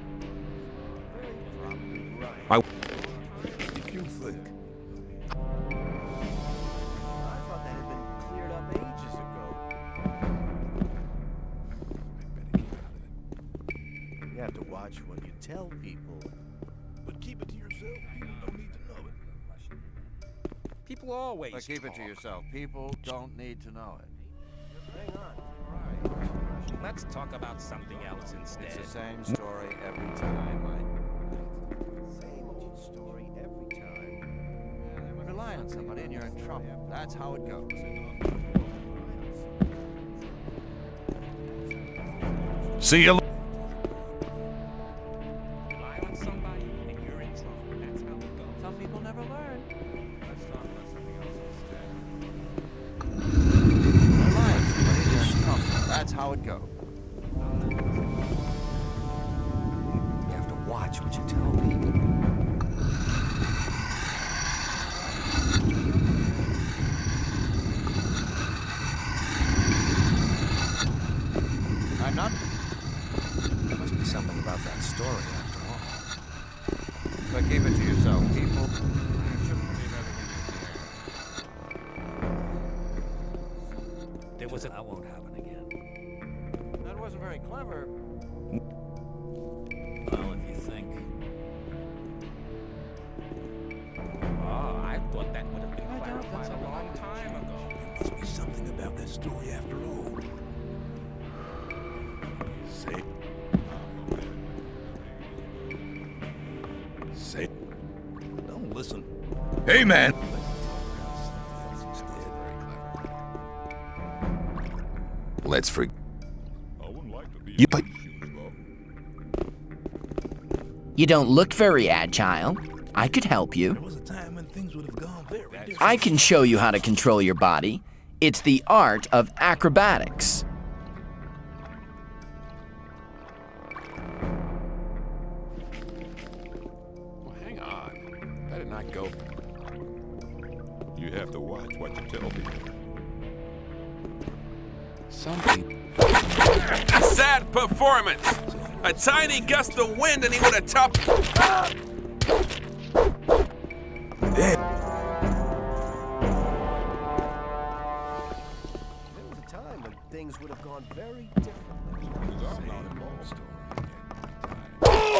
I... If you think. I thought that had been cleared up ages ago. You have to watch what you tell people. But keep it to yourself. People don't need to know it. People always But keep it to yourself. People don't need to know it. Hang on. Let's talk about something else instead. It's the same story every time. Same old story every time. Rely on somebody and you're in trouble. That's how it goes. See you. Rely on somebody and you're in trouble. That's how it goes. Some people never learn. Let's talk about something else instead. Rely on somebody and you're in trouble. That's how it goes. You have to watch what you tell people. I'm not. There must be something about that story after all. But keep it to yourself. People. You shouldn't believe everything you hear. There was a... That won't happen again. That wasn't very clever. Well, if you think... thought that would have been clarified a long time ago. Must be something about that story after all. Say. Don't listen. Hey, man! Let's freak. You, You don't look very agile. I could help you. I can show you how to control your body. It's the art of acrobatics. Well, hang on. That did not go. You have to watch what you tell me. Something. A sad performance. A tiny gust of wind and he would have topped. There was a time when things would have gone very differently.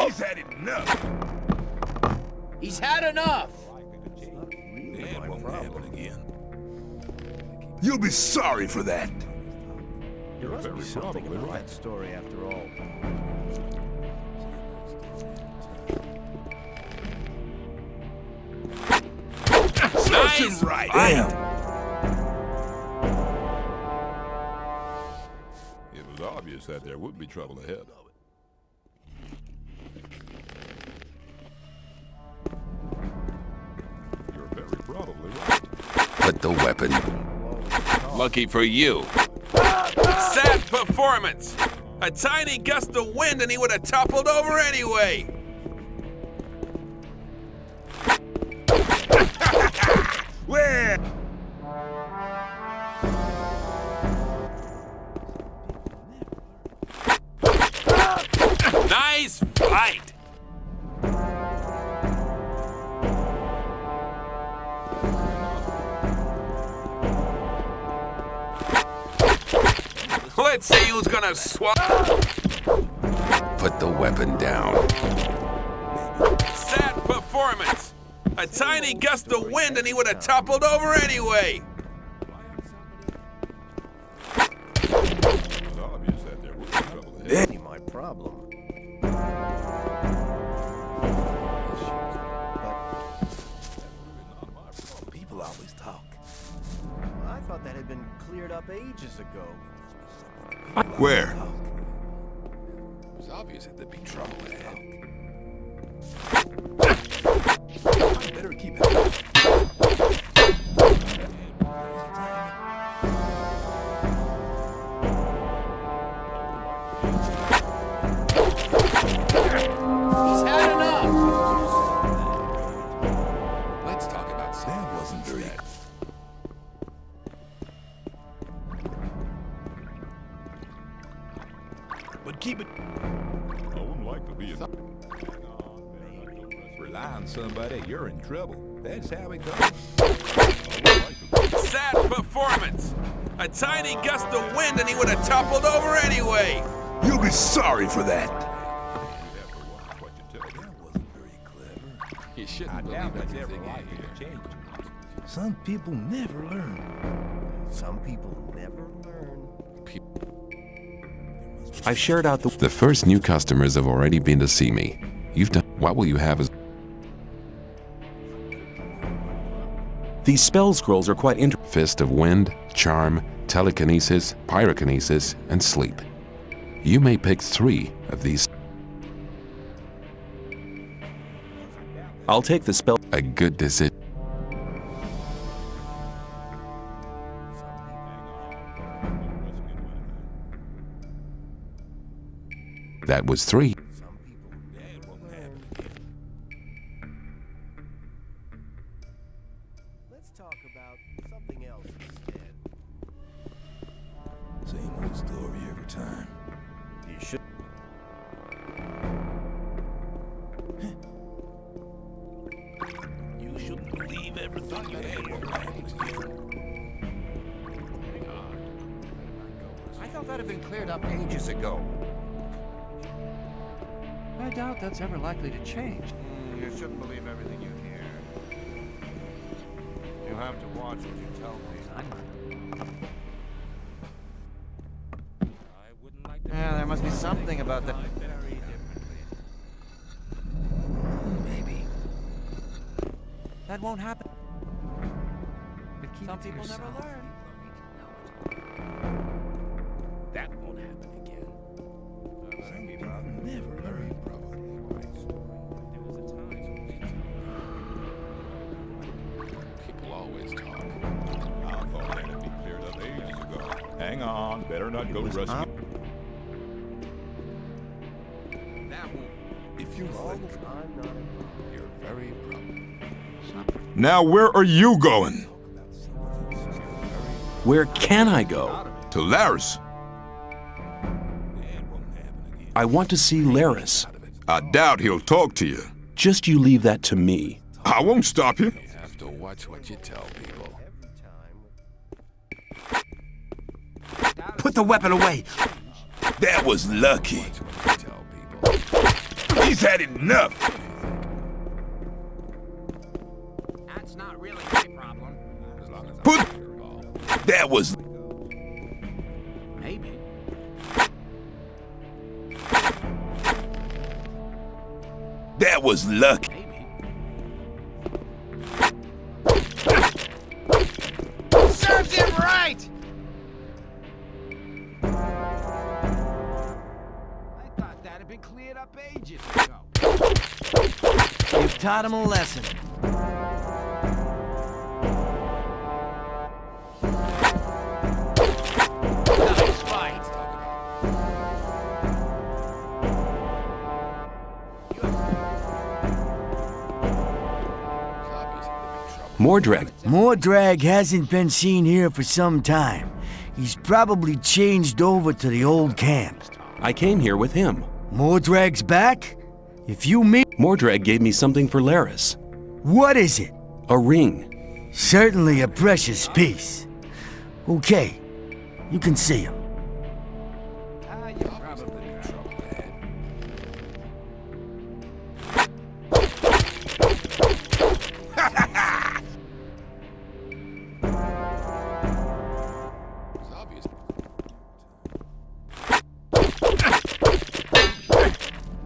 He's had enough. He's had enough. That won't happen again. You'll be sorry for that. There must be something about that story after all. Nice right. fight. It was obvious that there would be trouble ahead. You're very probably right. Put the weapon. Lucky for you. Sad performance. A tiny gust of wind and he would have toppled over anyway. Where? Nice fight. Let's see who's gonna swap. Put the weapon down. Sad performance. A tiny gust of wind and he would have toppled over anyway. It was obvious that there would be trouble ahead. Ain't my problem. People always talk. I thought that had been cleared up ages ago. Where? It was obvious that there'd be trouble ahead. Better keep it. He's had enough. Let's talk about That wasn't very. But keep it. I wouldn't like to be a... Rely on somebody, you're in trouble. That's how it goes. Sad performance. A tiny gust of wind and he would have toppled over anyway. You'll be sorry for that. You have to watch what you tell me. That wasn't very clever. You shouldn't believe everything I hear. Some people never learn. Some people never learn. I've shared out the... The first new customers have already been to see me. You've done... What will you have as... These spell scrolls are quite interesting. Fist of Wind, Charm, Telekinesis, Pyrokinesis, and Sleep. You may pick 3 of these. I'll take the spell. A good decision. That was 3. Let's talk about something else instead. Same old story every time. You should. You shouldn't believe everything you hear won't happen again. I thought that had been cleared up ages ago. I doubt that's ever likely to change. You shouldn't believe everything you hear. You have to watch what you tell me. Yeah, there must be something about that. Maybe. That won't happen. Some people never learn. That won't happen again. Never learn. People always talk. I thought that'd be cleared up ages ago. Hang on, better not go rushing. That won't. If you think You're very probably. Now where are you going? Where can I go? To Laris. I want to see Laris. I doubt he'll talk to you. Just you leave that to me. I won't stop you. You have to watch what you tell people. Put the weapon away. that was lucky. Watch what you tell people. He's had enough. That's not really my problem. As long as Put- I hear it all. That was Maybe. that was lucky. Maybe. Serves him right! I thought that had been cleared up ages ago. You've taught him a lesson. Nice fight. Mordrag. Mordrag hasn't been seen here for some time. He's probably changed over to the old camp. I came here with him. Mordrag's back? If you meet... Mordrag gave me something for Laris. What is it? A ring. Certainly a precious piece. Okay, you can see him. You're probably in trouble ahead. It's obvious.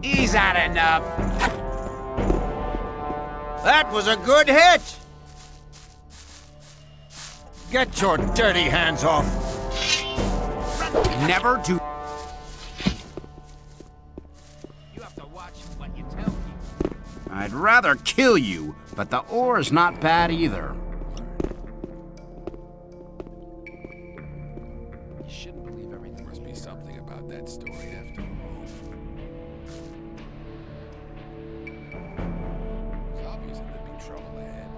He's had enough. That was a good hit. Get your dirty hands off. Never do. You have to watch what you tell people. I'd rather kill you, but the ore's not bad either. You shouldn't believe everything. Must be something about that story after all. It's obvious that there'd be trouble ahead.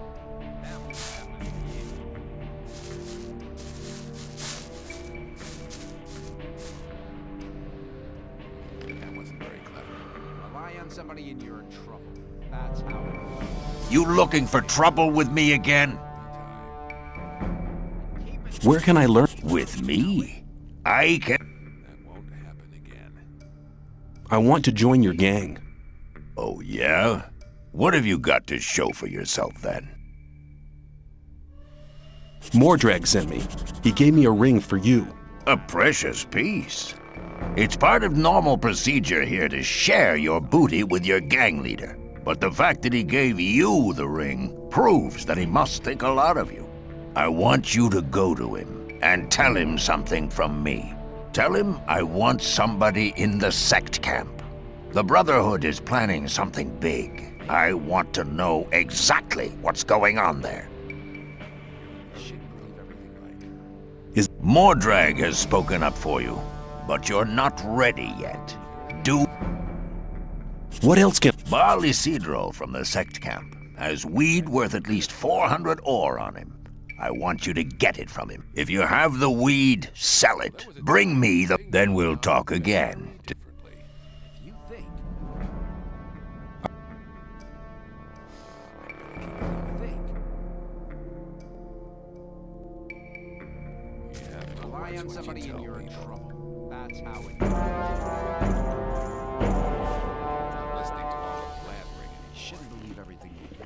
That won't happen again. That wasn't very clever. Rely on somebody and you're in trouble. That's how it goes. You looking for trouble with me again? Where can I learn? With me? I can. That won't happen again. I want to join your gang. Oh, yeah? What have you got to show for yourself then? Mordrag sent me. He gave me a ring for you. A precious piece. It's part of normal procedure here to share your booty with your gang leader. But the fact that he gave you the ring proves that he must think a lot of you. I want you to go to him and tell him something from me. Tell him I want somebody in the sect camp. The Brotherhood is planning something big. I want to know exactly what's going on there. Mordrag has spoken up for you, but you're not ready yet. What else can... Baal Isidro from the sect camp has weed worth at least 400 ore on him. I want you to get it from him. If you have the weed, sell it. Bring me the... Then we'll talk again. If you think. You have to Rely watch on what somebody you and tell you're in people. trouble. That's how it goes. Not listening to all the blabbering You shouldn't believe everything you hear.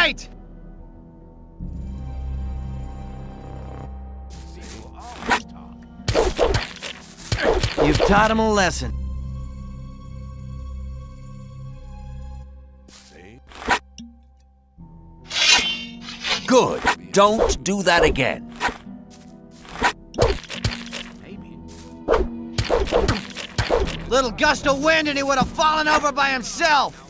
right! You've taught him a lesson. Good. Don't do that again. Little gust of wind and he would have fallen over by himself.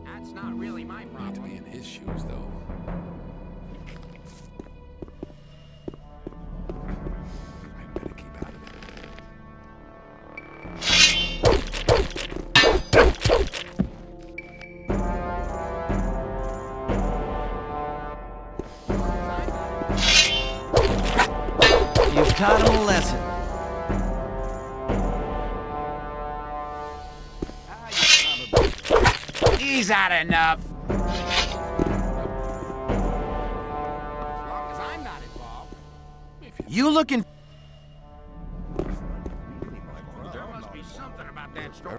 That's not really my problem. To be in his shoes, though. I better keep out of it. You've taught him a lesson. He's had enough. As long as I'm not involved. You looking... There must be something about that story.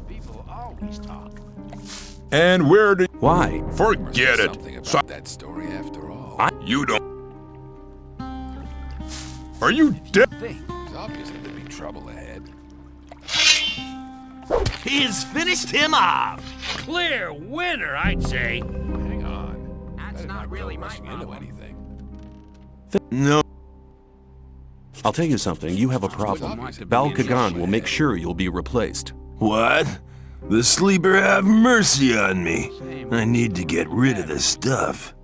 People always talk. And where did... Why? Forget it. Something about that story after all. You don't... Are you dead? There's obviously to be trouble ahead. He's finished him off. Clear winner, I'd say. Hang on. That's Better not really my rushing into problem. anything. No. I'll tell you something. You have a problem. Bal Kagan will make sure you'll be replaced. What? The sleeper have mercy on me. I need to get rid of this stuff.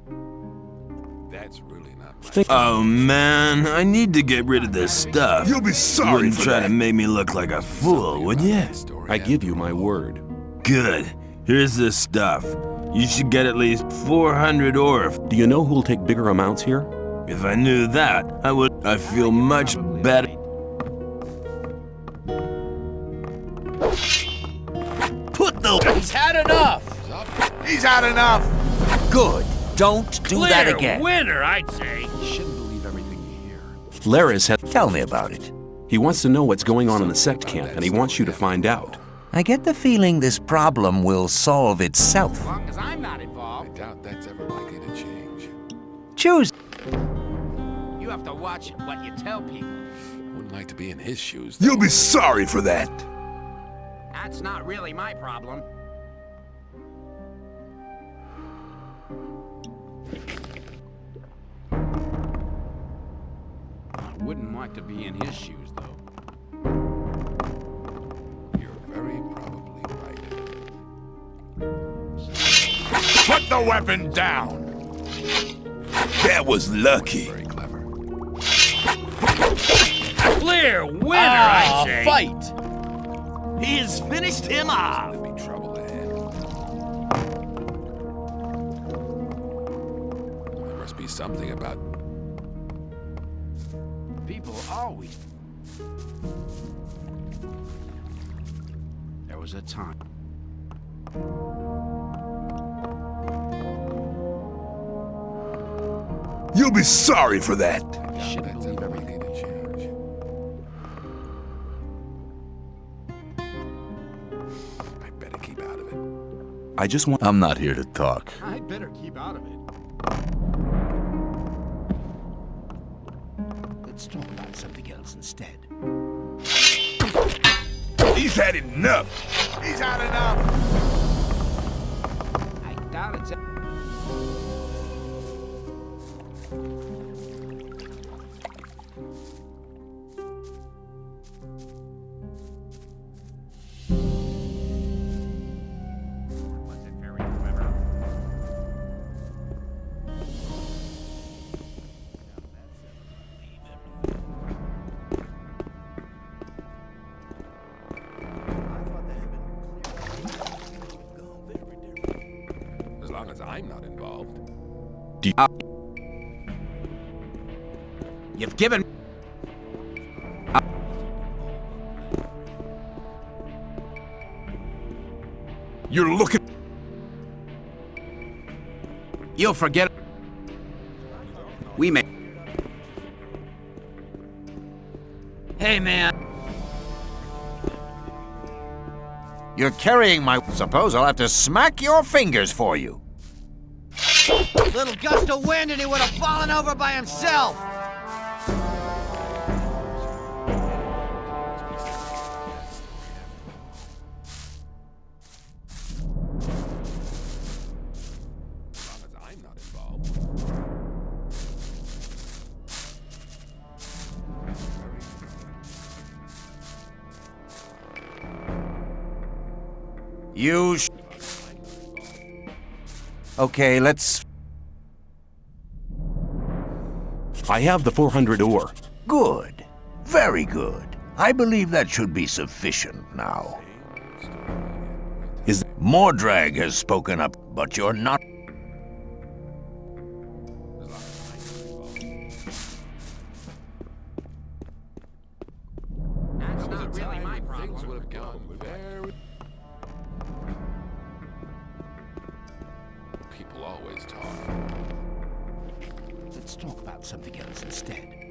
That's really not my... Oh man, I need to get rid of this stuff. You'll be You sorry wouldn't for try that. to make me look like a fool, would you? I give you my word. Good. Here's this stuff. You should get at least 400 ore. Do you know who'll take bigger amounts here? If I knew that, I feel much better. Put the... He's had enough. He's had enough. Good. Don't do that again. Winner, I'd say. You shouldn't believe everything you hear. Laris has... Tell me about it. He wants to know what's going on in the sect camp, and he wants you to find out. I get the feeling this problem will solve itself. As long as I'm not I involved. doubt that's ever likely to change. Choose. You have to watch what you tell people. Wouldn't like to be in his shoes, though. You'll be sorry for that. That's not really my problem. I wouldn't like to be in his shoes, though. You're very probably right. Put the weapon down. That was lucky. Very clever. Clear winner, I'd say. Fight! He's finished him off. There'd be trouble ahead. There must be something about... People always... There was a time. You'll be sorry for that. I doubt that's ever likely to change. I better keep out of it. I just want... I'm not here to talk. I'd better keep out of it. Let's talk about something else instead. He's had enough. He's had enough. I doubt it's... Was it very clever? As long as I'm not involved. You've given... You're looking... You'll forget... We may... Hey, man. You're carrying my... Suppose I'll have to smack your fingers for you. Little gust of wind and he would have fallen over by himself. You Okay, let's... I have the 400 ore. Good. Very good. I believe that should be sufficient now. Mordrag has spoken up, but you're not... That's not really my problem. Things would have gone very... People always talk. Let's talk about something else instead.